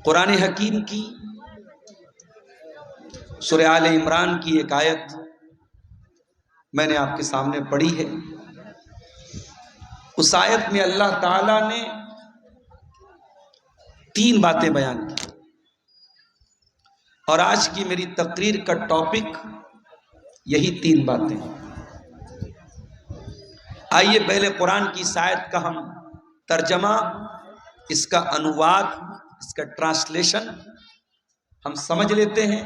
قرآن حکیم کی سورہ آل عمران کی ایک آیت میں نے آپ کے سامنے پڑھی ہے۔ اس آیت میں اللہ تعالیٰ نے 3 باتیں بیان کی، اور آج کی میری تقریر کا ٹاپک یہی 3 باتیں ہیں۔ آئیے پہلے قرآن کی اس آیت کا ہم ترجمہ، اس کا انواد، اس کا ٹرانسلیشن ہم سمجھ لیتے ہیں،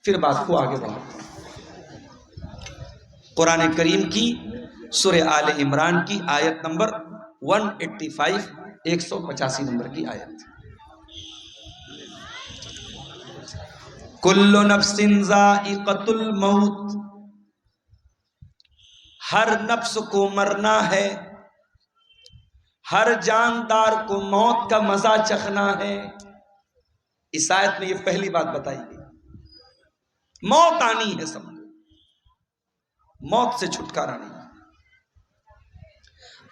پھر بات کو آگے بڑھاتے ہیں۔ قرآن کریم کی سورہ آل عمران کی آیت نمبر 185، 185 نمبر کی آیت۔ کل نفس ذائقۃ الموت، ہر نفس کو مرنا ہے، ہر جاندار کو موت کا مزہ چکھنا ہے۔ اس آیت میں یہ پہلی بات بتائی گئی، موت آنی ہے، سب موت سے چھٹکارا نہیں۔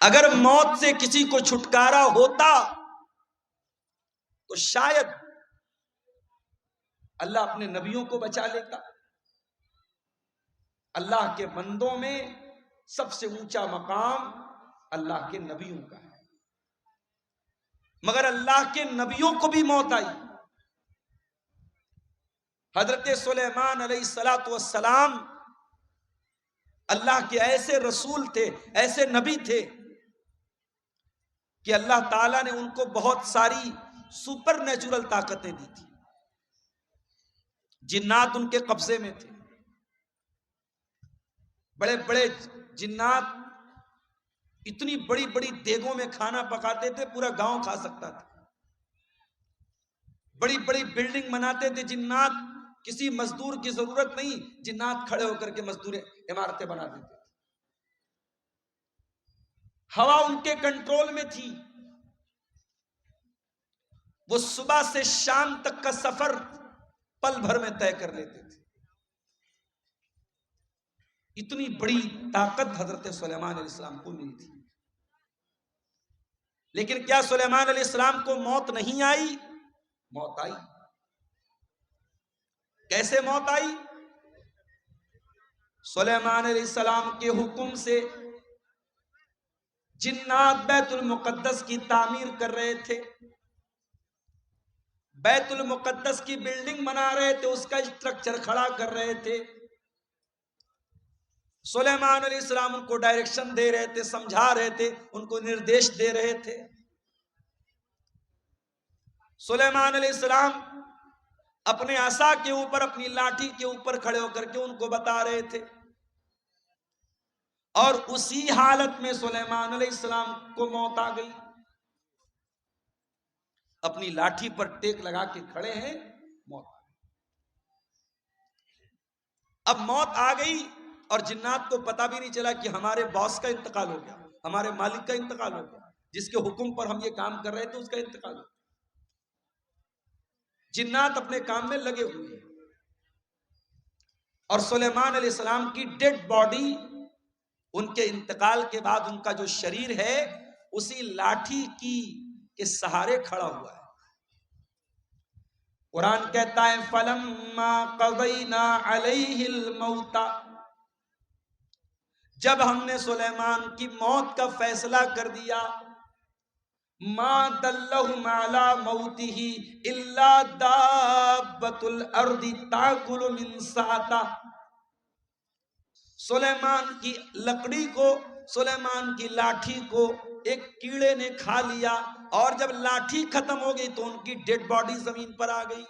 اگر موت سے کسی کو چھٹکارا ہوتا تو شاید اللہ اپنے نبیوں کو بچا لیتا۔ اللہ کے بندوں میں سب سے اونچا مقام اللہ کے نبیوں کا ہے، مگر اللہ کے نبیوں کو بھی موت آئی۔ حضرت سلیمان علیہ السلام اللہ کے ایسے رسول تھے، ایسے نبی تھے کہ اللہ تعالیٰ نے ان کو بہت ساری سپر نیچرل طاقتیں دی تھی۔ جنات ان کے قبضے میں تھے، بڑے بڑے جنات اتنی بڑی بڑی دیگوں میں کھانا پکاتے تھے، پورا گاؤں کھا سکتا تھا۔ بڑی بڑی بلڈنگ بناتے تھے جنات، کسی مزدور کی ضرورت نہیں، جنات کھڑے ہو کر کے مزدور عمارتیں بنا دیتے تھے۔ ہوا ان کے کنٹرول میں تھی، وہ صبح سے شام تک کا سفر پل بھر میں طے کر لیتے تھے۔ اتنی بڑی طاقت حضرت سلیمان علیہ السلام کو ملی تھی۔ لیکن کیا سلیمان علیہ السلام کو موت نہیں آئی؟ موت آئی۔ کیسے موت آئی؟ سلیمان علیہ السلام کے حکم سے جنات بیت المقدس کی تعمیر کر رہے تھے، بیت المقدس کی بلڈنگ بنا رہے تھے، اس کا اسٹرکچر کھڑا کر رہے تھے۔ سلیمان علیہ السلام ان کو ڈائریکشن دے رہے تھے، سمجھا رہے تھے، ان کو نردیش دے رہے تھے۔ سلیمان علیہ السلام اپنے عصا کے اوپر، اپنی لاٹھی کے اوپر کھڑے ہو کر کے ان کو بتا رہے تھے، اور اسی حالت میں سلیمان علیہ السلام کو موت آ گئی۔ اپنی لاٹھی پر ٹیک لگا کے کھڑے ہیں، موت آ گئی۔ اب موت آ گئی اور جنات کو پتہ بھی نہیں چلا کہ ہمارے باس کا انتقال ہو گیا، ہمارے مالک کا انتقال ہو گیا، جس کے حکم پر ہم یہ کام کر رہے تھے اس کا انتقال ہو گیا۔ جنات اپنے کام میں لگے ہوئے ہیں، اور سلیمان علیہ السلام کی ڈیڈ باڈی ان کے انتقال کے بعد ان کا جو شریر ہے اسی لاٹھی کے سہارے کھڑا ہوا ہے۔ قرآن کہتا ہے فَلَمَّا قَضَيْنَا عَلَيْهِ الْمَوْتَ، جب ہم نے سلیمان کی موت کا فیصلہ کر دیا، مَا دَلَّهُمْ عَلَى مَوْتِهِ إِلَّا دَابَّةُ الْأَرْضِ تَأْكُلُ مِنْ سَأَتَهُ، سلیمان کی لکڑی کو، سلیمان کی لاٹھی کو ایک کیڑے نے کھا لیا، اور جب لاٹھی ختم ہو گئی تو ان کی ڈیڈ باڈی زمین پر آ گئی،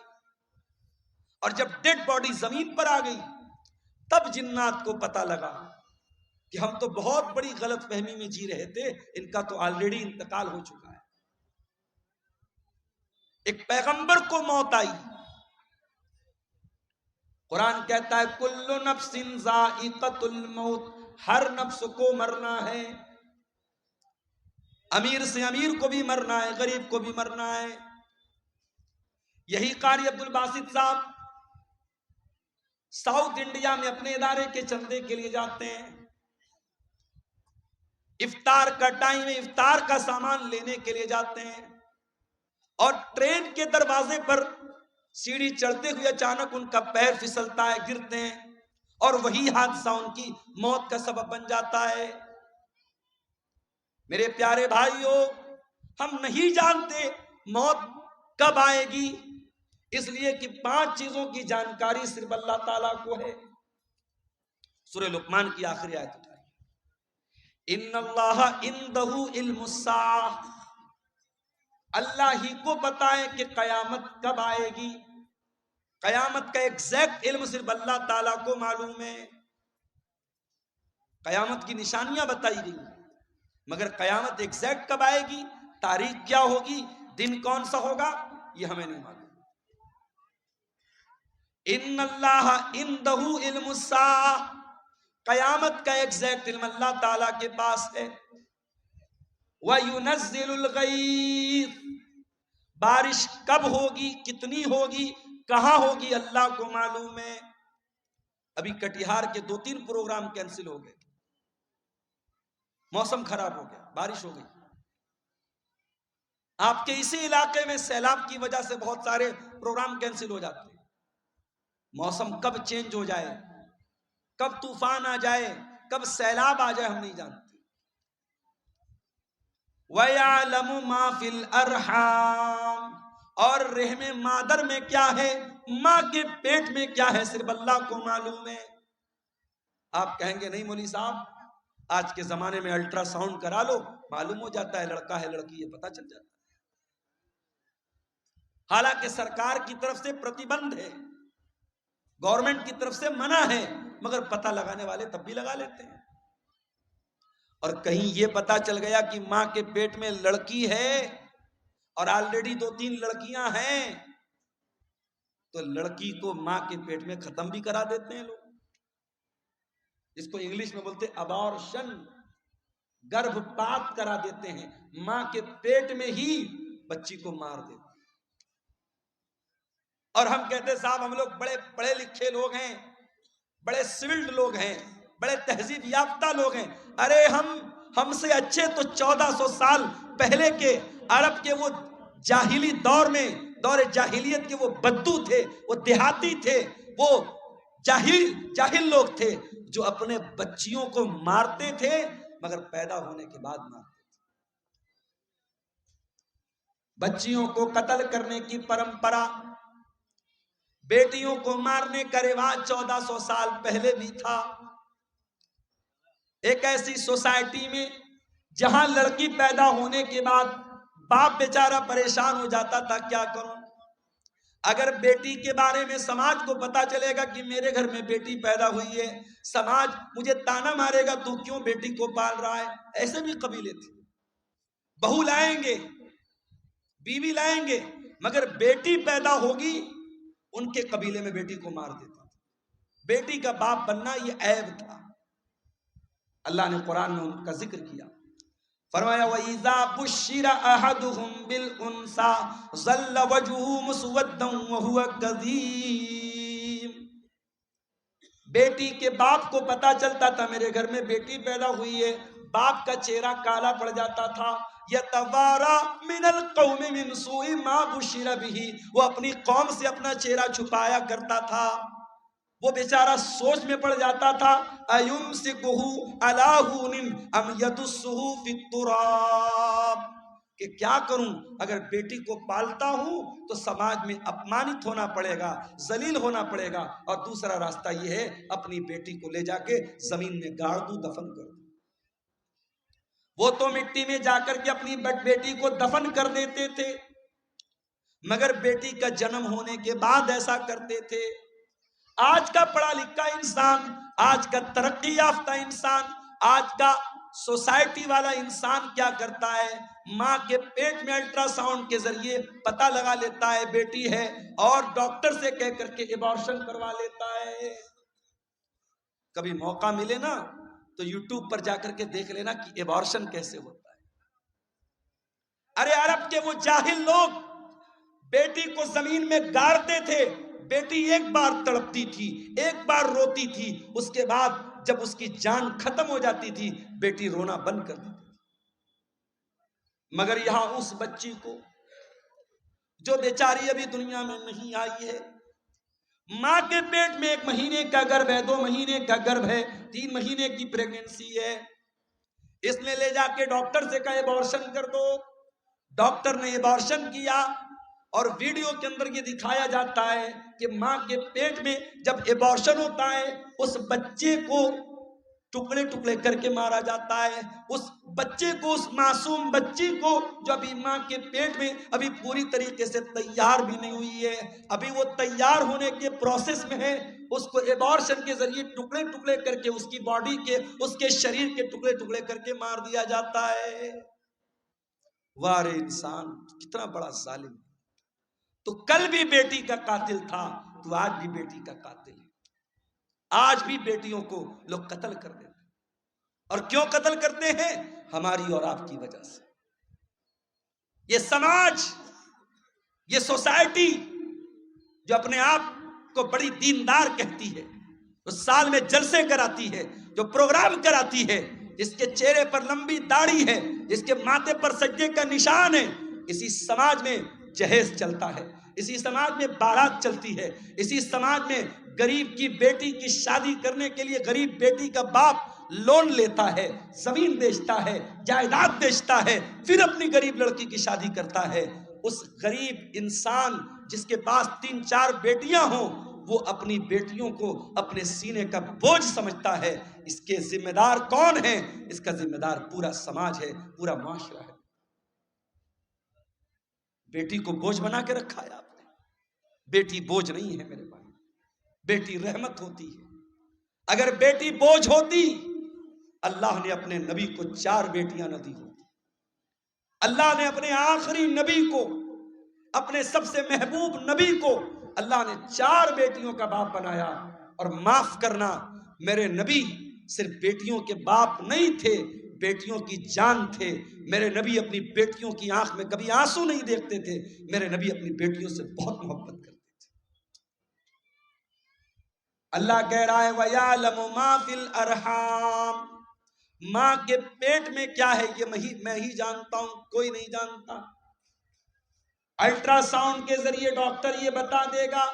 اور جب ڈیڈ باڈی زمین پر آ گئی تب جنات کو پتہ لگا کہ ہم تو بہت بڑی غلط فہمی میں جی رہے تھے، ان کا تو آلریڈی انتقال ہو چکا ہے۔ ایک پیغمبر کو موت آئی۔ قرآن کہتا ہے کل نفس ذائقۃ الموت، ہر نفس کو مرنا ہے، امیر سے امیر کو بھی مرنا ہے، غریب کو بھی مرنا ہے۔ یہی قاری عبد الباسط صاحب ساؤتھ انڈیا میں اپنے ادارے کے چندے کے لیے جاتے ہیں، افطار کا ٹائم ہے، افطار کا سامان لینے کے لیے جاتے ہیں، اور ٹرین کے دروازے پر سیڑھی چڑھتے ہوئے اچانک ان کا پیر پھسلتا ہے، گرتے ہیں، اور وہی حادثہ ان کی موت کا سبب بن جاتا ہے۔ میرے پیارے بھائیوں، ہم نہیں جانتے موت کب آئے گی، اس لیے کہ 5 چیزوں کی جانکاری صرف اللہ تعالیٰ کو ہے۔ سورہ لقمان کی آخری آیت اٹھائیے، ان اللہ عندہ علم الساعہ، اللہ ہی کو پتا ہے کہ قیامت کب آئے گی۔ قیامت کا ایگزیکٹ علم صرف اللہ تعالیٰ کو معلوم ہے۔ قیامت کی نشانیاں بتائی گئی، مگر قیامت ایگزیکٹ کب آئے گی، تاریخ کیا ہوگی، دن کون سا ہوگا، یہ ہمیں نہیں معلوم۔ ان اللہ عندہ علم الساعہ، قیامت کا ایگزیکٹ علم اللہ تعالیٰ کے پاس ہے۔ وَيُنَزِّلُ الْغَيْثَ، بارش کب ہوگی، کتنی ہوگی، کہاں ہوگی، اللہ کو معلوم ہے۔ ابھی کٹیہار کے 2-3 پروگرام کینسل ہو گئے، موسم خراب ہو گیا، بارش ہو گئی۔ آپ کے اسی علاقے میں سیلاب کی وجہ سے بہت سارے پروگرام کینسل ہو جاتے ہیں۔ موسم کب چینج ہو جائے، کب طوفان آ جائے، کب سیلاب آ جائے، ہم نہیں جانتے۔ وَيَعْلَمُ مَا فِي الْأَرْحَامِ، اور رحم مادر میں کیا ہے، ماں کے پیٹ میں کیا ہے، صرف اللہ کو معلوم ہے۔ آپ کہیں گے نہیں مولوی صاحب، آج کے زمانے میں الٹرا ساؤنڈ کرا لو، معلوم ہو جاتا ہے لڑکا ہے لڑکی ہے، پتہ چل جاتا ہے۔ حالانکہ سرکار کی طرف سے پرتیبندھ ہے، گورنمنٹ کی طرف سے منع ہے، مگر پتہ لگانے والے تب بھی لگا لیتے ہیں۔ اور کہیں یہ پتہ چل گیا کہ ماں کے پیٹ میں لڑکی ہے اور آلریڈی 2-3 لڑکیاں ہیں، تو لڑکی کو ماں کے پیٹ میں ختم بھی کرا دیتے ہیں لوگ، جس کو انگلش میں بولتے ابارشن، گربھ پات کرا دیتے ہیں، ماں کے پیٹ میں ہی بچی کو مار دیتے ہیں۔ اور ہم کہتے صاحب ہم لوگ بڑے پڑھے لکھے لوگ ہیں، بڑے سولڈ لوگ ہیں، بڑے تہذیب یافتہ لوگ ہیں۔ ارے ہم سے اچھے تو 1400 سال پہلے کے عرب کے وہ جاہلی دور میں، دور جاہلیت کے وہ بدو تھے، وہ دیہاتی تھے، وہ جاہل لوگ تھے جو اپنے بچیوں کو مارتے تھے، مگر پیدا ہونے کے بعد مارتے تھے۔ بچیوں کو قتل کرنے کی پرمپرا، بیٹیوں کو مارنے کا رواج 1400 سال پہلے بھی تھا۔ ایک ایسی سوسائٹی میں جہاں لڑکی پیدا ہونے کے بعد باپ بیچارہ پریشان ہو جاتا تھا، کیا کروں؟ اگر بیٹی کے بارے میں سماج کو پتا چلے گا کہ میرے گھر میں بیٹی پیدا ہوئی ہے، سماج مجھے تانا مارے گا، تو کیوں بیٹی کو پال رہا ہے۔ ایسے بھی قبیلے تھے، بہو لائیں گے، بیوی لائیں گے، مگر بیٹی پیدا ہوگی ان کے قبیلے میں بیٹی کو مار دیتا تھا۔ بیٹی کا باپ بننا یہ عیب تھا۔ اللہ نے قرآن میں ان کا ذکر کیا، فرمایا وَإِذَا بُشِّرَ أَحَدُهُمْ بِالْأُنْثَىٰ ظَلَّ وَجْهُهُ مُسْوَدًّا وَهُوَ كَظِيمٌ۔ بیٹی کے باپ کو پتا چلتا تھا میرے گھر میں بیٹی پیدا ہوئی ہے، باپ کا چہرہ کالا پڑ جاتا تھا۔ يَتَوَارَى مِنَ الْقَوْمِ مِنْ سُوءِ مَا بُشِّرَ بِهِ، وہ اپنی قوم سے اپنا چہرہ چھپایا کرتا تھا۔ وہ بیچارہ سوچ میں پڑ جاتا تھا، أَيُمْسِكُهُ عَلَىٰ هُونٍ أَمْ يَدُسُّهُ فِي التُّرَابِ، کہ کیا کروں، اگر بیٹی کو پالتا ہوں تو سماج میں اپمانت ہونا پڑے گا، ذلیل ہونا پڑے گا، اور دوسرا راستہ یہ ہے اپنی بیٹی کو لے جا کے زمین میں گاڑ دوں، دفن کر دوں۔ وہ تو مٹی میں جا کر کے اپنی بیٹی کو دفن کر دیتے تھے، مگر بیٹی کا جنم ہونے کے بعد ایسا کرتے تھے۔ آج کا پڑھا لکھا انسان، آج کا ترقی یافتہ انسان، آج کا سوسائٹی والا انسان کیا کرتا ہے، ماں کے پیٹ میں الٹرا ساؤنڈ کے ذریعے پتہ لگا لیتا ہے بیٹی ہے، اور ڈاکٹر سے کہہ کر کے ایبارشن کروا لیتا ہے۔ کبھی موقع ملے نا تو یوٹیوب پر جا کر کے دیکھ لینا کہ ایبارشن کیسے ہوتا ہے۔ ارے عرب کے وہ جاہل لوگ بیٹی کو زمین میں گاڑتے تھے، بیٹی ایک بار تڑپتی تھی، ایک بار روتی تھی، اس کے بعد جب اس کی جان ختم ہو جاتی تھی بیٹی رونا بند کر دیتی تھی۔ مگر یہاں اس بچی کو جو بیچاری ابھی دنیا میں نہیں آئی ہے. ماں کے پیٹ میں 1 مہینے کا گربھ ہے، 2 مہینے کا گربھ ہے، 3 مہینے کی پریگننسی ہے. اس نے لے جا کے ڈاکٹر سے کہا ایبارشن کر دو. ڈاکٹر نے ایبارشن کیا اور ویڈیو کے اندر یہ دکھایا جاتا ہے کہ ماں کے پیٹ میں جب ایبارشن ہوتا ہے اس بچے کو ٹکڑے ٹکڑے کر کے مارا جاتا ہے. اس بچے کو، اس معصوم بچی کو جو ابھی ماں کے پیٹ میں ابھی پوری طریقے سے تیار بھی نہیں ہوئی ہے، ابھی وہ تیار ہونے کے پروسیس میں ہے، اس کو ایبارشن کے ذریعے ٹکڑے ٹکڑے کر کے اس کی باڈی کے، اس کے شریر کے ٹکڑے ٹکڑے کر کے مار دیا جاتا ہے. وارے انسان کتنا بڑا ظالم. تو کل بھی بیٹی کا قاتل تھا، تو آج بھی بیٹی کا قاتل ہے. آج بھی بیٹیوں کو لوگ قتل کر دیتے ہیں. اور کیوں قتل کرتے ہیں؟ ہماری اور آپ کی وجہ سے. یہ سماج، یہ سوسائٹی جو اپنے آپ کو بڑی دیندار کہتی ہے، جو سال میں جلسے کراتی ہے، جو پروگرام کراتی ہے، جس کے چہرے پر لمبی داڑھی ہے، جس کے ماتھے پر سجدے کا نشان ہے، اسی سماج میں جہیز چلتا ہے، اسی سماج میں بارات چلتی ہے، اسی سماج میں غریب کی بیٹی کی شادی کرنے کے لیے غریب بیٹی کا باپ لون لیتا ہے، زمین بیچتا ہے، جائیداد بیچتا ہے، پھر اپنی غریب لڑکی کی شادی کرتا ہے. اس غریب انسان جس کے پاس 3-4 بیٹیاں ہوں، وہ اپنی بیٹیوں کو اپنے سینے کا بوجھ سمجھتا ہے. اس کے ذمہ دار کون ہیں؟ اس کا ذمہ دار پورا سماج ہے، پورا معاشرہ ہے. بیٹی کو بوجھ بنا کے رکھا ہے آپ نے. بیٹی بوجھ نہیں ہے میرے بھائی، بیٹی رحمت ہوتی ہے. اگر بیٹی بوجھ ہوتی، اللہ نے اپنے نبی کو 4 بیٹیاں نہ دی ہوتی. اللہ نے اپنے آخری نبی کو، اپنے سب سے محبوب نبی کو اللہ نے 4 بیٹیوں کا باپ بنایا. اور معاف کرنا، میرے نبی صرف بیٹیوں کے باپ نہیں تھے، بیٹیوں کی جان تھے. میرے نبی اپنی بیٹیوں کی آنکھ میں کبھی آنسو نہیں دیکھتے تھے. میرے نبی اپنی بیٹیوں سے بہت محبت کرتے تھے. اللہ کہہ رہا ہے وَيَعْلَمُ مَا فِي الْأَرْحَامِ، ماں کے پیٹ میں کیا ہے یہ میں ہی جانتا ہوں، کوئی نہیں جانتا. الٹرا ساؤنڈ کے ذریعے ڈاکٹر یہ بتا دے گا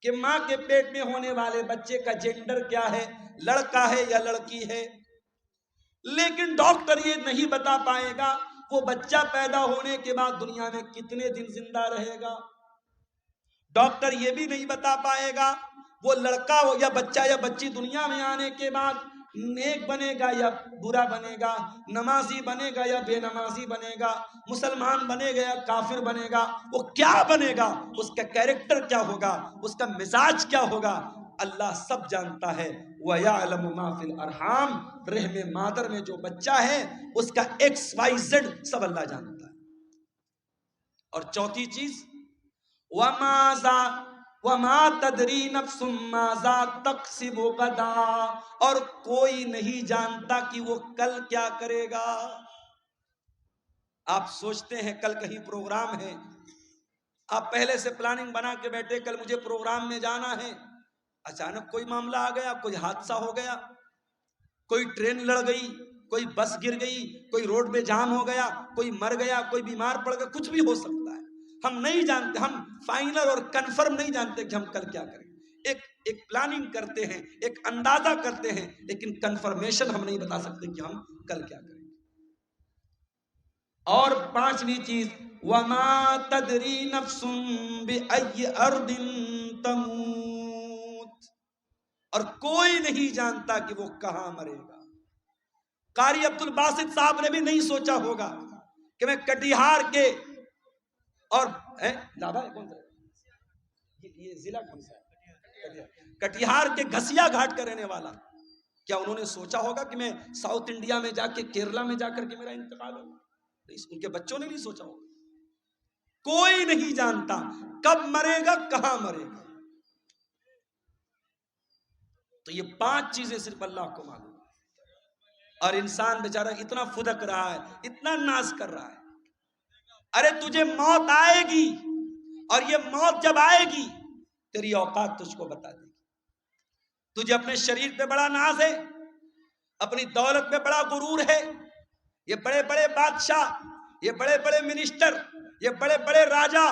کہ ماں کے پیٹ میں ہونے والے بچے کا جینڈر کیا ہے، لڑکا ہے یا لڑکی ہے. لیکن ڈاکٹر یہ نہیں بتا پائے گا وہ بچہ پیدا ہونے کے بعد دنیا میں کتنے دن زندہ رہے گا. ڈاکٹر یہ بھی نہیں بتا پائے گا وہ لڑکا ہو یا بچہ یا بچی دنیا میں آنے کے بعد نیک بنے گا یا برا بنے گا، نمازی بنے گا یا بے نمازی بنے گا، مسلمان بنے گا یا کافر بنے گا. وہ کیا بنے گا، اس کا کیریکٹر کیا ہوگا، اس کا مزاج کیا ہوگا، اللہ سب جانتا ہے. وَيَعْلَمُ مَا فِي الْأَرْحَامِ، رحم مادر میں جو بچہ ہے اس کا XYZ سب اللہ جانتا ہے. اور چوتھی چیز وَمَا تَدْرِي نَفْسٌ مَاذَا تَكْسِبُ غَدًا، اور کوئی نہیں جانتا کہ وہ کل کیا کرے گا. آپ سوچتے ہیں کل کہیں پروگرام ہے، آپ پہلے سے پلاننگ بنا کے بیٹھے کل مجھے پروگرام میں جانا ہے، اچانک کوئی معاملہ آ گیا، کوئی حادثہ ہو گیا، کوئی ٹرین لڑ گئی، کوئی بس گر گئی، کوئی روڈ میں جام ہو گیا، کوئی مر گیا، کوئی بیمار پڑ گیا، کچھ بھی ہو سکتا ہے. ہم نہیں جانتے، ہم فائنل اور کنفرم نہیں جانتے کہ ہم کل کیا کریں. ایک پلاننگ کرتے ہیں، ایک اندازہ کرتے ہیں، لیکن کنفرمیشن ہم نہیں بتا سکتے کہ ہم کل کیا کریں. اور 5ویں چیز وَمَا تَدْرِي نَفْسٌ بِأَيِّ أَرْضٍ تَمُوتُ، اور کوئی نہیں جانتا کہ وہ کہاں مرے گا. قاری عبد الباسط صاحب نے بھی نہیں سوچا ہوگا کہ میں کٹیہار کے اور یہ ضلع کون سا ہے، کٹیہار کے گھسیا گھاٹ کا رہنے والا، کیا انہوں نے سوچا ہوگا کہ میں ساؤتھ انڈیا میں جا کے کیرلا میں جا کر کے میرا انتقال ہوگا؟ ان کے بچوں نے نہیں سوچا ہوگا. کوئی نہیں جانتا کب مرے گا، کہاں مرے گا. تو یہ 5 چیزیں صرف اللہ کو معلوم ہے. اور انسان بیچارہ اتنا فدک رہا ہے، اتنا ناز کر رہا ہے. ارے تجھے موت آئے گی، اور یہ موت جب آئے گی تیری اوقات تجھ کو بتا دے گی. تجھے اپنے شریر پہ بڑا ناز ہے، اپنی دولت پہ بڑا غرور ہے. یہ بڑے بڑے بادشاہ یہ بڑے بڑے منسٹر، یہ بڑے بڑے راجا،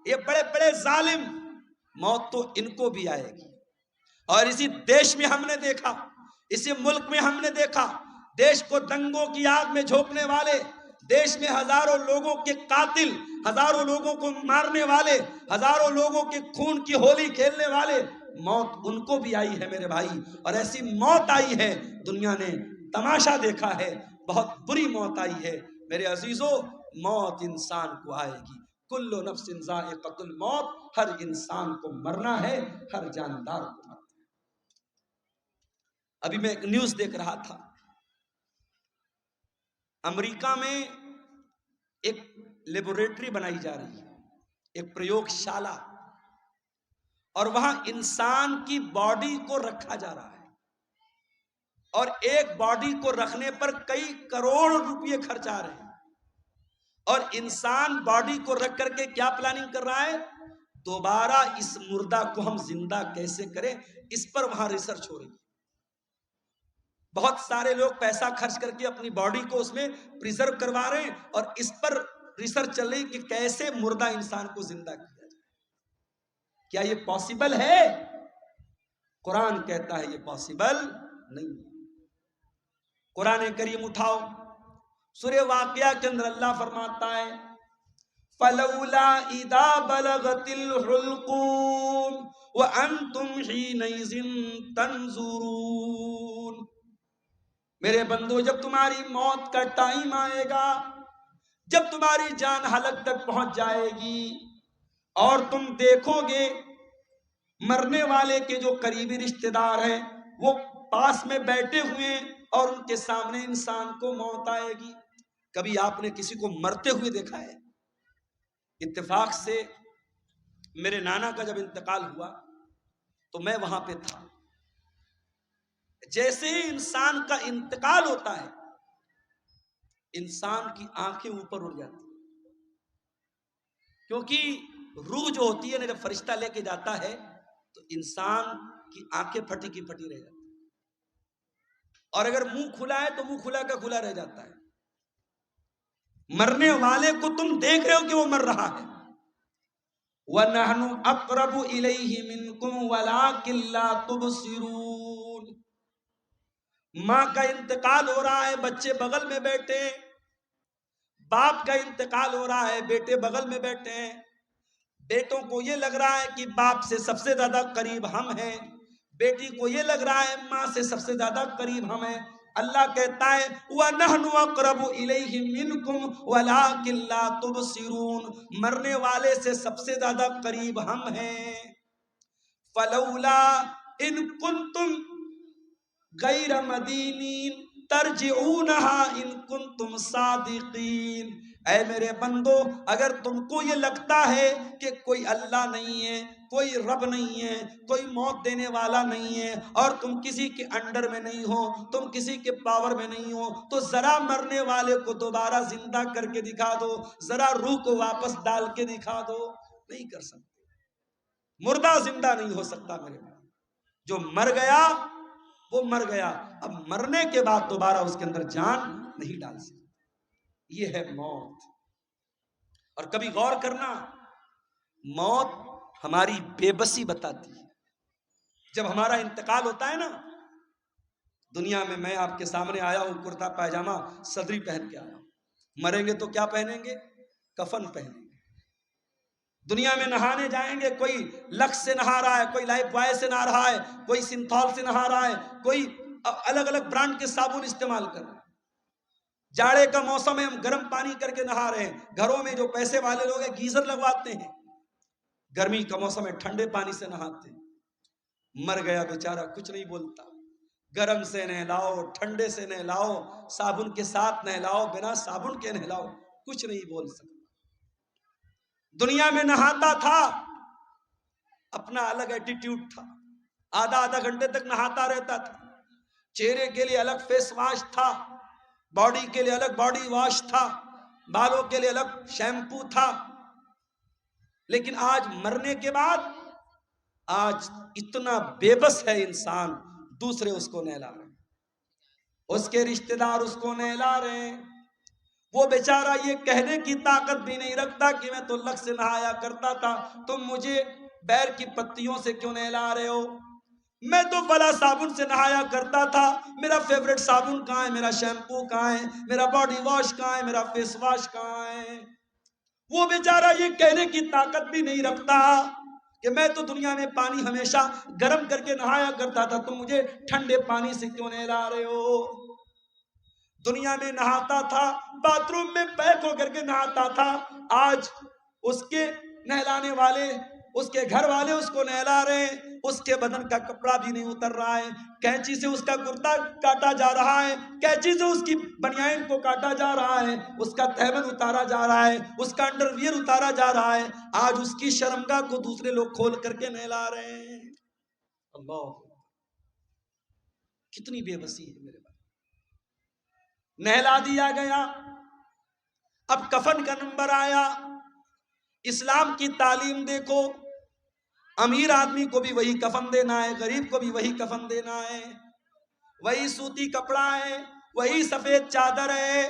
یہ بڑے بڑے ظالم، موت تو ان کو بھی آئے گی۔ اور اسی دیش میں ہم نے دیکھا، اسی ملک میں ہم نے دیکھا، دیش کو دنگوں کی آگ میں جھونکنے والے، دیش میں ہزاروں لوگوں کے قاتل، ہزاروں لوگوں کو مارنے والے، ہزاروں لوگوں کے خون کی ہولی کھیلنے والے، موت ان کو بھی آئی ہے میرے بھائی۔ اور ایسی موت آئی ہے، دنیا نے تماشا دیکھا ہے، بہت بری موت آئی ہے میرے عزیزو۔ موت انسان کو آئے گی، کل نفس ذائقۃ الموت، ہر انسان کو مرنا ہے، ہر جاندار کو مرنا ہے۔ ابھی میں ایک نیوز دیکھ رہا تھا، امریکہ میں ایک لیبوریٹری بنائی جا رہی ہے، ایک پریوگ شالہ، اور وہاں انسان کی باڈی کو رکھا جا رہا ہے، اور ایک باڈی کو رکھنے پر کئی کروڑ روپے خرچ آ رہے ہیں، اور انسان باڈی کو رکھ کر کے کیا پلاننگ کر رہا ہے؟ دوبارہ اس مردہ کو ہم زندہ کیسے کریں، اس پر وہاں ریسرچ ہو رہی ہے۔ بہت سارے لوگ پیسہ خرچ کر کے اپنی باڈی کو اس میں پریزرو کروا رہے ہیں، اور اس پر ریسرچ چل رہی کہ کیسے مردہ انسان کو زندہ کیا جائے۔ کیا یہ پاسبل ہے؟ قرآن کہتا ہے یہ پاسبل نہیں ہے۔ قرآن کریم اٹھاؤ، سورہ واقعہ کے اندر اللہ فرماتا ہے فَلَوْلَا إِذَا بَلَغَتِ الْحُلْقُومَ وَأَنْتُمْ حِينَئِذٍ تَنْظُرُونَ۔ میرے بندو، جب تمہاری موت کا ٹائم آئے گا، جب تمہاری جان حلق تک پہنچ جائے گی، اور تم دیکھو گے مرنے والے کے جو قریبی رشتہ دار ہیں وہ پاس میں بیٹھے ہوئے ہیں، اور ان کے سامنے انسان کو موت آئے گی۔ کبھی آپ نے کسی کو مرتے ہوئے دیکھا ہے؟ اتفاق سے میرے نانا کا جب انتقال ہوا تو میں وہاں پہ تھا۔ جیسے ہی انسان کا انتقال ہوتا ہے، انسان کی آنکھیں اوپر اڑ جاتی ہیں، کیونکہ روح جو ہوتی ہے نا، جب فرشتہ لے کے جاتا ہے تو انسان کی آنکھیں پھٹی کی پھٹی رہ جاتی ہیں، اور اگر منہ کھلا ہے تو منہ کھلا کا کھلا رہ جاتا ہے۔ مرنے والے کو تم دیکھ رہے ہو کہ وہ مر رہا ہے۔ وَنَحْنُ أَقْرَبُ إِلَيْهِ مِنْكُمْ وَلَكِنْ لَا تُبْصِرُونَ۔ ماں کا انتقال ہو رہا ہے، بچے بغل میں بیٹھے ہیں، باپ کا انتقال ہو رہا ہے، بیٹے بغل میں بیٹھے ہیں، بیٹوں کو یہ لگ رہا ہے کہ باپ سے سب سے زیادہ قریب ہم ہیں، بیٹی کو یہ لگ رہا ہے ماں سے سب سے زیادہ قریب ہم ہیں۔ اللہ کہتا ہے وَنَحْنُ أَقْرَبُ إِلَيْهِ مِنْكُمْ وَلَكِنْ لَا تُبْصِرُونَ۔ مرنے والے سے سب سے زیادہ قریب ہم ہیں۔ فَلَوْلَا إِن كُنْتُمْ غَيْرَ مَدِينِينَ تَرْجِعُونَهَا إِن كُنْتُمْ صَادِقِينَ۔ اے میرے بندو، اگر تم کو یہ لگتا ہے کہ کوئی اللہ نہیں ہے، کوئی رب نہیں ہے، کوئی موت دینے والا نہیں ہے، اور تم کسی کے انڈر میں نہیں ہو، تم کسی کے پاور میں نہیں ہو، تو ذرا مرنے والے کو دوبارہ زندہ کر کے دکھا دو، ذرا روح کو واپس ڈال کے دکھا دو۔ نہیں کر سکتے، مردہ زندہ نہیں ہو سکتا میرے بھائی۔ جو مر گیا وہ مر گیا، اب مرنے کے بعد دوبارہ اس کے اندر جان نہیں ڈال سکتے۔ یہ ہے موت۔ اور کبھی غور کرنا، موت ہماری بے بسی بتاتی ہے۔ جب ہمارا انتقال ہوتا ہے نا، دنیا میں میں آپ کے سامنے آیا ہوں کرتا پائجامہ صدری پہن کے آیا ہوں، مریں گے تو کیا پہنیں گے؟ کفن پہنیں گے۔ دنیا میں نہانے جائیں گے، کوئی لکس سے نہا رہا ہے، کوئی لائف بوائے سے نہا رہا ہے، کوئی سنتھول سے نہا رہا ہے، کوئی الگ الگ برانڈ کے صابن استعمال کر رہا ہے۔ جاڑے کا موسم ہے، ہم گرم پانی کر کے نہا رہے ہیں، گھروں میں جو پیسے والے لوگ ہیں گیزر لگواتے ہیں، گرمی کا موسم ہے ٹھنڈے پانی سے نہاتے ہیں۔ مر گیا بیچارہ کچھ نہیں بولتا، گرم سے نہلاؤ، ٹھنڈے سے نہلاؤ، صابن کے ساتھ نہلاؤ، بنا صابن کے نہلاؤ، کچھ نہیں بول سکتا۔ دنیا میں نہاتا تھا، اپنا الگ ایٹیٹیوڈ تھا، آدھا آدھا گھنٹے تک نہاتا رہتا تھا، چہرے کے لیے الگ فیس واش تھا، باڈی کے لیے الگ باڈی واش تھا، بالوں کے لیے الگ شیمپو تھا۔ لیکن آج مرنے کے بعد آج اتنا بے بس ہے انسان، دوسرے اس کو نہلا رہے ہیں، اس کے رشتہ دار اس کو نہلا رہے ہیں، وہ بیچارہ یہ کہنے کی طاقت بھی نہیں رکھتا کہ میں تو لک سے نہایا کرتا تھا، تم مجھے بیر کی پتیوں سے کیوں نہلا رہے ہو؟ میں تو فلاں صابن سے نہایا کرتا تھا، میرا فیوریٹ صابن کہاں ہے، میرا شیمپو کہاں ہے، میرا باڈی واش کہاں ہے، میرا فیس واش کہاں ہے؟ وہ بیچارہ یہ کہنے کی طاقت بھی نہیں رکھتا کہ میں تو دنیا میں پانی ہمیشہ گرم کر کے نہایا کرتا تھا، تم مجھے ٹھنڈے پانی سے کیوں نہلا رہے ہو؟ دنیا میں نہاتا تھا، باتھ روم میں پیک ہو کر کے نہاتا تھا، آج اس کے نہلانے والے، اس کے گھر والے اس کو نہلا رہے ہیں، اس کے بدن کا کپڑا بھی نہیں اتر رہا ہے، کینچی سے اس کا کرتا کاٹا جا رہا ہے، کینچی سے اس کی بنیان کو کاٹا جا رہا ہے، اس کا تہبند اتارا جا رہا ہے، اس کا انڈر ویئر اتارا جا رہا ہے، آج اس کی شرمگاہ کو دوسرے لوگ کھول کر کے نہلا رہے ہیں۔ اللہ، کتنی بے بسی ہے میرے بھائی۔ نہلا دیا گیا، اب کفن کا نمبر آیا۔ اسلام کی تعلیم دیکھو، امیر آدمی کو بھی وہی کفن دینا ہے، غریب کو بھی وہی کفن دینا ہے، وہی سوتی کپڑا ہے، وہی سفید چادر ہے۔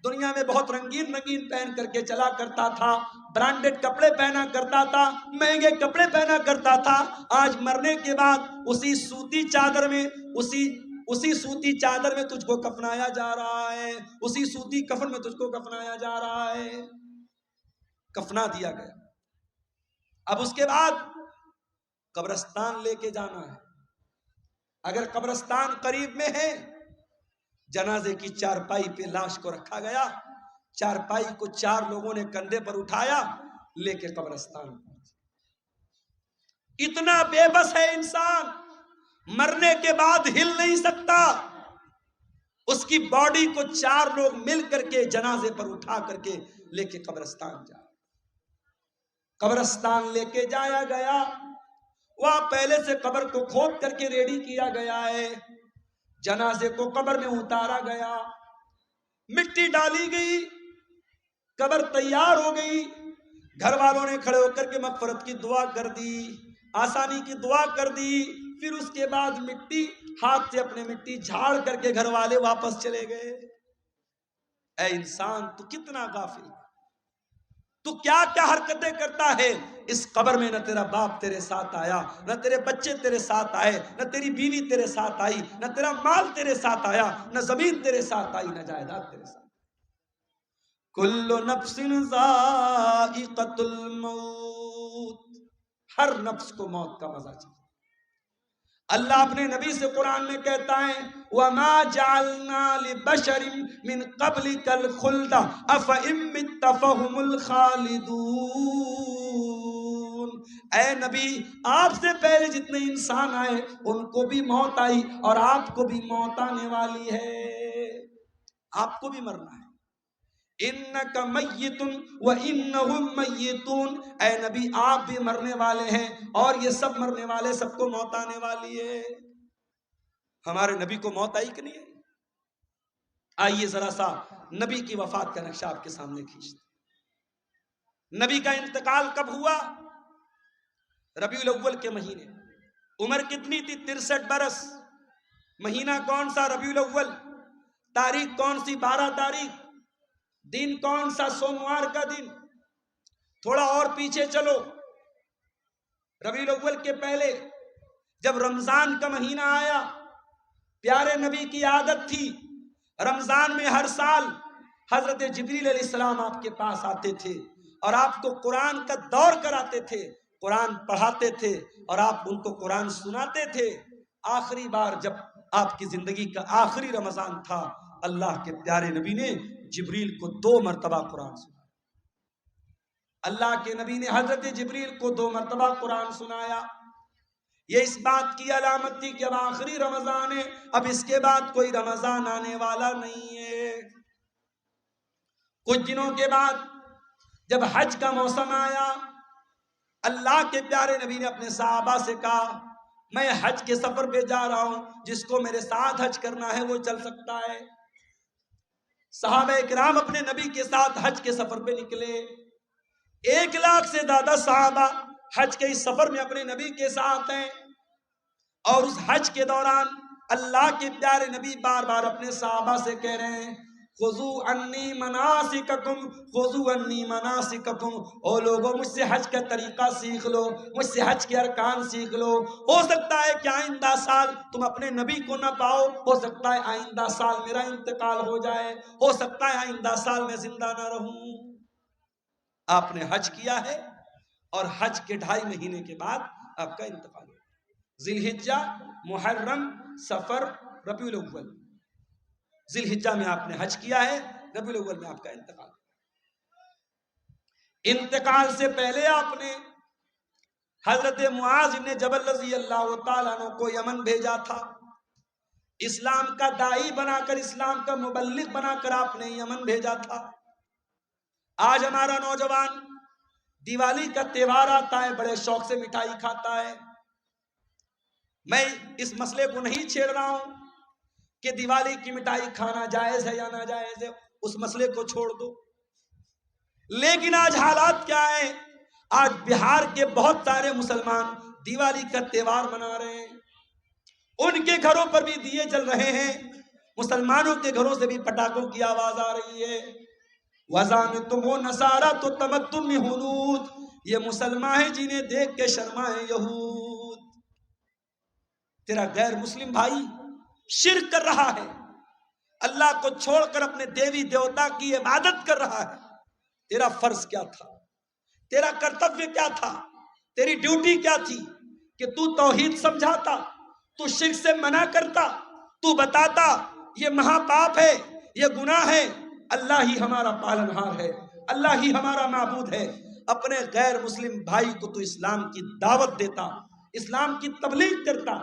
دنیا میں بہت رنگین رنگین پہن کر کے چلا کرتا تھا، برانڈڈ کپڑے پہنا کرتا تھا، مہنگے کپڑے پہنا کرتا تھا، آج مرنے کے بعد اسی سوتی چادر میں اسی سوتی چادر میں تجھ کو کفنایا جا رہا ہے، اسی سوتی کفن میں تجھ کو کفنایا جا رہا ہے۔ کفنا دیا گیا، اب اس کے بعد قبرستان لے کے جانا ہے۔ اگر قبرستان قریب میں ہے، جنازے کی چارپائی پہ لاش کو رکھا گیا، چارپائی کو 4 لوگوں نے کندھے پر اٹھایا، لے کے قبرستان پہنچے۔ اتنا بے بس ہے انسان، مرنے کے بعد ہل نہیں سکتا، اس کی باڈی کو 4 لوگ مل کر کے جنازے پر اٹھا کر کے لے کے قبرستان جا۔ قبرستان لے کے جایا گیا، وہاں پہلے سے قبر کو کھود کر کے ریڈی کیا گیا ہے، جنازے کو قبر میں اتارا گیا، مٹی ڈالی گئی، قبر تیار ہو گئی، گھر والوں نے کھڑے ہو کر کے مغفرت کی دعا کر دی، آسانی کی دعا کر دی، پھر اس کے بعد مٹی ہاتھ سے اپنے مٹی جھاڑ کر کے گھر والے واپس چلے گئے۔ اے انسان، تو کتنا غافل، تو کیا کیا حرکتیں کرتا ہے۔ اس قبر میں نہ تیرا باپ تیرے ساتھ آیا، نہ تیرے بچے تیرے ساتھ آئے، نہ تیری بیوی تیرے ساتھ آئی، نہ تیرا مال تیرے ساتھ آیا، نہ زمین تیرے ساتھ آئی، نہ جائیداد تیرے ساتھ۔ کل نفس ذائقۃ الموت، ہر نفس کو موت کا مزہ چاہیے۔ اللہ اپنے نبی سے قرآن میں کہتا ہے وَمَا جَعَلْنَا لِبَشَرٍ مِّن قَبْلِكَ الْخُلْدَ أَفَإِن مِّتَّ فَهُمُ الْخَالِدُونَ۔ اے نبی، آپ سے پہلے جتنے انسان آئے ان کو بھی موت آئی اور آپ کو بھی موت آنے والی ہے، آپ کو بھی مرنا ہے۔ انک میت وانہم میتون، اے نبی آپ بھی مرنے والے ہیں اور یہ سب مرنے والے، سب کو موت آنے والی ہے۔ ہمارے نبی کو موت آئی کہ نہیں آئی؟ آئیے ذرا سا نبی کی وفات کا نقشہ آپ کے سامنے کھینچتے۔ نبی کا انتقال کب ہوا؟ ربیع الاول کے مہینے۔ عمر کتنی تھی؟ 63 برس۔ مہینہ کون سا؟ ربیع الاول۔ تاریخ کون سی؟ 12 تاریخ۔ دن کون سا؟ سوموار کا دن۔ تھوڑا اور پیچھے چلو، ربیع الاول کے پہلے جب رمضان کا مہینہ آیا، پیارے نبی کی عادت تھی رمضان میں ہر سال حضرت جبریل علیہ السلام آپ کے پاس آتے تھے اور آپ کو قرآن کا دور کراتے تھے، قرآن پڑھاتے تھے اور آپ ان کو قرآن سناتے تھے۔ آخری بار جب آپ کی زندگی کا آخری رمضان تھا، اللہ کے پیارے نبی نے جبریل کو 2 مرتبہ قرآن سنایا۔ اللہ کے نبی نے حضرت جبریل کو 2 مرتبہ قرآن سنایا۔ یہ اس بات کی علامت تھی کہ اب آخری رمضان ہے، اب اس کے بعد کوئی رمضان آنے والا نہیں ہے۔ کچھ دنوں کے بعد جب حج کا موسم آیا، اللہ کے پیارے نبی نے اپنے صحابہ سے کہا میں حج کے سفر پہ جا رہا ہوں، جس کو میرے ساتھ حج کرنا ہے وہ چل سکتا ہے۔ صحابہ اکرام اپنے نبی کے ساتھ حج کے سفر پہ نکلے۔ 1 لاکھ سے زیادہ صحابہ حج کے اس سفر میں اپنے نبی کے ساتھ ہیں، اور اس حج کے دوران اللہ کے پیارے نبی بار بار اپنے صحابہ سے کہہ رہے ہیں خذوا عنی مناسککم خذوا عنی مناسککم، او لوگوں مجھ سے حج کا طریقہ سیکھ لو، مجھ سے حج کے ارکان سیکھ لو۔ ہو سکتا ہے کہ آئندہ سال تم اپنے نبی کو نہ پاؤ، ہو سکتا ہے آئندہ سال میرا انتقال ہو جائے، ہو سکتا ہے آئندہ سال میں زندہ نہ رہوں۔ آپ نے حج کیا ہے اور حج کے 2.5 مہینے کے بعد آپ کا انتقال ہو۔ ذی الحجہ، محرم، سفر، ربیع الاول، ذی الحجہ میں آپ نے حج کیا ہے، ربیع الاول میں آپ کا انتقال۔ انتقال سے پہلے آپ نے حضرت معاذ بن جبل رضی اللہ تعالیٰ عنہ کو یمن بھیجا تھا، اسلام کا داعی بنا کر، اسلام کا مبلغ بنا کر آپ نے یمن بھیجا تھا۔ آج ہمارا نوجوان دیوالی کا تہوار آتا ہے، بڑے شوق سے مٹھائی کھاتا ہے۔ میں اس مسئلے کو نہیں چھیڑ رہا ہوں کہ دیوالی کی مٹھائی کھانا جائز ہے یا ناجائز ہے، اس مسئلے کو چھوڑ دو۔ لیکن آج حالات کیا ہیں؟ آج بہار کے بہت سارے مسلمان دیوالی کا تہوار منا رہے ہیں، ان کے گھروں پر بھی دیے جل رہے ہیں، مسلمانوں کے گھروں سے بھی پٹاخوں کی آواز آ رہی ہے۔ وَزَعَمْتُمُ النَّصَارَىٰ تُتَّمَتُّم بِحُنُود، یہ مسلمان ہیں جنہیں دیکھ کے شرمائے یہود۔ تیرا غیر مسلم بھائی شرک کر رہا ہے، اللہ کو چھوڑ کر اپنے دیوی دیوتا کی عبادت کر رہا ہے۔ تیرا فرض کیا تھا؟ تیرا کرتویہ کیا تھا؟ تیری ڈیوٹی کیا تھی؟ کہ تو توحید سمجھاتا، تو شرک سے منع کرتا، تو بتاتا یہ مہا پاپ ہے، یہ گناہ ہے، اللہ ہی ہمارا پالنہار ہے، اللہ ہی ہمارا معبود ہے۔ اپنے غیر مسلم بھائی کو تو اسلام کی دعوت دیتا، اسلام کی تبلیغ کرتا،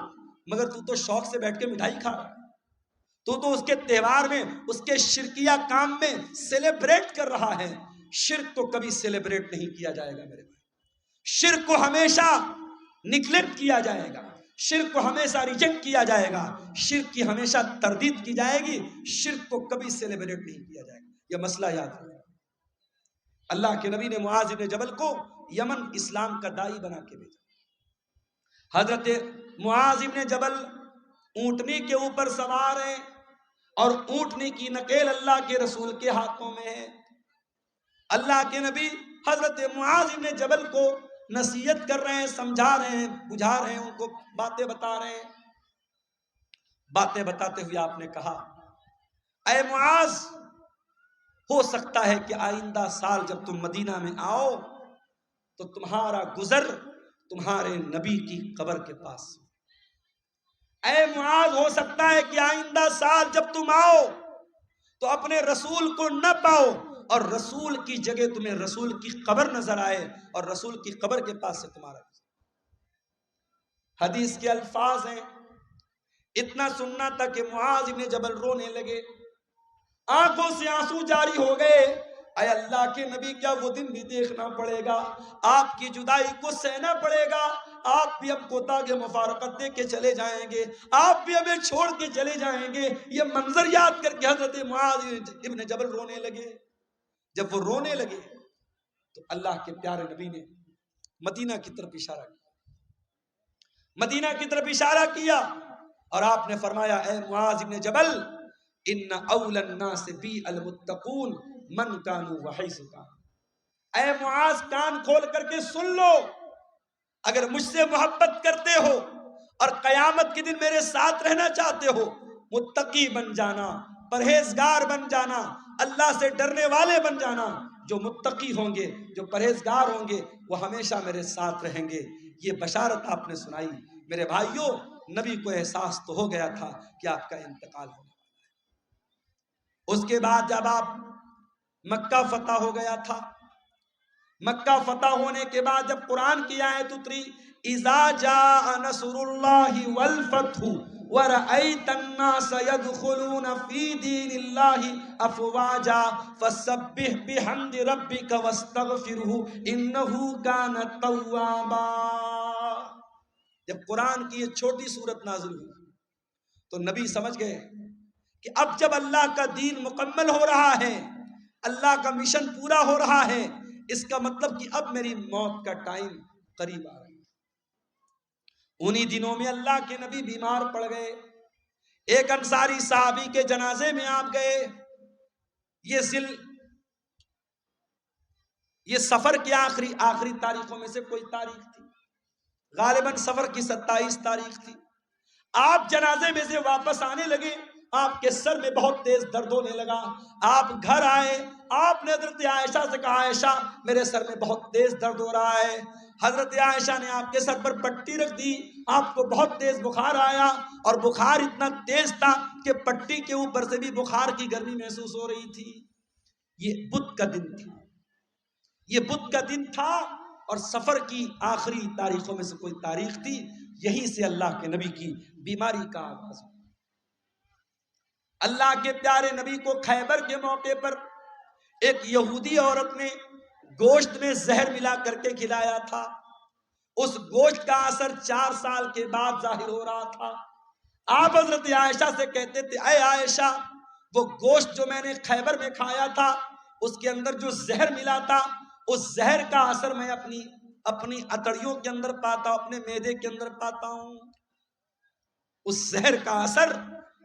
مگر تو شوق سے بیٹھ کے مٹھائی کھا رہا ہے، تو اس کے تہوار میں، اس کے شرکیہ کام میں سیلیبریٹ کر رہا ہے۔ شرک کو کبھی سیلیبریٹ نہیں کیا جائے گا میرے بھائی، شرک کو ہمیشہ نگلیکٹ کیا جائے گا، شرک کو ہمیشہ ریجیکٹ کیا جائے گا، شرک کی ہمیشہ تردید کی جائے گی، شرک کو کبھی سیلیبریٹ نہیں کیا جائے گا۔ یہ مسئلہ یاد رکھیں۔ اللہ کے نبی نے معاذ بن جبل کو یمن اسلام کا داعی بنا کے بھیجا۔ حضرت معاذ بن جبل اونٹنی کے اوپر سوار ہیں اور اونٹنی کی نکیل اللہ کے رسول کے ہاتھوں میں ہے۔ اللہ کے نبی حضرت معاذ بن جبل کو نصیحت کر رہے ہیں، سمجھا رہے ہیں، بجھا رہے ہیں، ان کو باتیں بتا رہے ہیں۔ باتیں بتاتے ہوئے آپ نے کہا، اے معاذ، ہو سکتا ہے کہ آئندہ سال جب تم مدینہ میں آؤ تو تمہارا گزر تمہارے نبی کی قبر کے پاس۔ اے معاذ، ہو سکتا ہے کہ آئندہ سال جب تم آؤ تو اپنے رسول کو نہ پاؤ اور رسول کی جگہ تمہیں رسول کی قبر نظر آئے اور رسول کی قبر کے پاس سے تمہارا گزر۔ حدیث کے الفاظ ہیں، اتنا سننا تھا کہ معاذ بن جبل رونے لگے، آنکھوں سے آنسو جاری ہو گئے۔ اے اللہ کے نبی، کیا وہ دن بھی دیکھنا پڑے گا؟ آپ کی جدائی کو سہنا پڑے گا، آپ بھی ہم کو تاج مفارقت دے کے چلے جائیں گے، آپ بھی ہمیں چھوڑ کے چلے جائیں گے۔ یہ منظر یاد کر کے حضرت معاذ ابن جبل رونے لگے۔ جب وہ رونے لگے تو اللہ کے پیارے نبی نے مدینہ کی طرف اشارہ کیا، مدینہ کی طرف اشارہ کیا اور آپ نے فرمایا، اے معاذ ابن جبل، ان اول الناس بی المتقون من کانوا وحیث کانوا۔ اے معاذ، کان کھول کر کے سن لو، اگر مجھ سے محبت کرتے ہو اور قیامت کے دن میرے ساتھ رہنا چاہتے ہو، متقی بن جانا، پرہیزگار بن جانا، اللہ سے ڈرنے والے بن جانا۔ جو متقی ہوں گے، جو پرہیزگار ہوں گے، وہ ہمیشہ میرے ساتھ رہیں گے۔ یہ بشارت آپ نے سنائی۔ میرے بھائیوں، نبی کو احساس تو ہو گیا تھا کہ آپ کا انتقال ہونے والا ہے۔ اس کے بعد جب آپ مکہ فتح ہو گیا تھا، مکہ فتح ہونے کے بعد جب قرآن کی آیت اتری، اذا جاء نصر اللہ والفتح ورأیت الناس يدخلون فی دین اللہ افواجا فسبح بحمد ربک واستغفرہ انہ کان توابا۔ جب قرآن کی یہ چھوٹی سورت نازل ہوئی تو نبی سمجھ گئے کہ اب جب اللہ کا دین مکمل ہو رہا ہے، اللہ کا مشن پورا ہو رہا ہے، اس کا مطلب کہ اب میری موت کا ٹائم قریب آ رہا ہے۔ انہی دنوں میں اللہ کے نبی بیمار پڑ گئے، ایک انصاری صحابی کے جنازے میں آپ گئے، یہ سفر کی آخری تاریخوں میں سے کوئی تاریخ تھی، غالباً سفر کی 27 تاریخ تھی۔ آپ جنازے میں سے واپس آنے لگے، آپ کے سر میں بہت تیز درد ہونے لگا۔ آپ گھر آئے، آپ نے حضرت عائشہ سے کہا عائشہ میرے سر میں بہت تیز درد ہو رہا ہے۔ حضرت عائشہ نے آپ کے سر پر پٹی رکھ دی، آپ کو بہت تیز بخار آیا، اور بخار اتنا تیز تھا کہ پٹی کے اوپر سے بھی بخار کی گرمی محسوس ہو رہی تھی۔ یہ بدھ کا دن تھا، یہ بدھ کا دن تھا، اور سفر کی آخری تاریخوں میں سے کوئی تاریخ تھی۔ یہیں سے اللہ کے نبی کی بیماری کا آغاز ہوا۔ اللہ کے پیارے نبی کو خیبر کے موقع پر ایک یہودی عورت نے گوشت میں زہر ملا کر کے کھلایا تھا۔ اس گوشت کا اثر 4 سال کے بعد ظاہر ہو رہا تھا۔ آپ حضرت عائشہ سے کہتے تھے اے عائشہ، وہ گوشت جو میں نے خیبر میں کھایا تھا اس کے اندر جو زہر ملا تھا، اس زہر کا اثر میں اپنی اتڑیوں کے اندر پاتا ہوں، اپنے معدے کے اندر پاتا ہوں۔ اس زہر کا اثر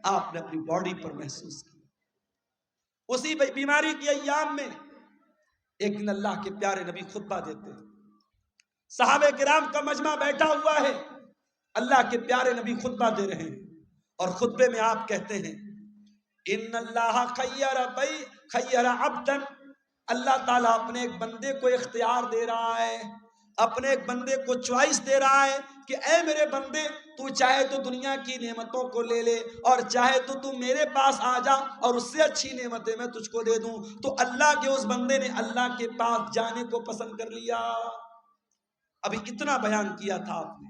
آپ نے اپنی باڈی پر محسوس کیا۔ اسی بیماری کے ایام میں ایک دن اللہ کے پیارے نبی خطبہ دیتے ہیں، صحابہ کرام کا مجمع بیٹھا ہوا ہے، اللہ کے پیارے نبی خطبہ دے رہے ہیں، اور خطبے میں آپ کہتے ہیں ان اللہ خیر عبدا، اللہ تعالیٰ اپنے ایک بندے کو اختیار دے رہا ہے، اپنے ایک بندے کو چوائس دے رہا ہے کہ اے میرے بندے، تو چاہے تو دنیا کی نعمتوں کو لے لے، اور چاہے تو میرے پاس آ جا اور اس سے اچھی نعمتیں میں تجھ کو دے دوں۔ تو اللہ کے اس بندے نے اللہ کے پاس جانے کو پسند کر لیا۔ ابھی اتنا بیان کیا تھا آپ نے،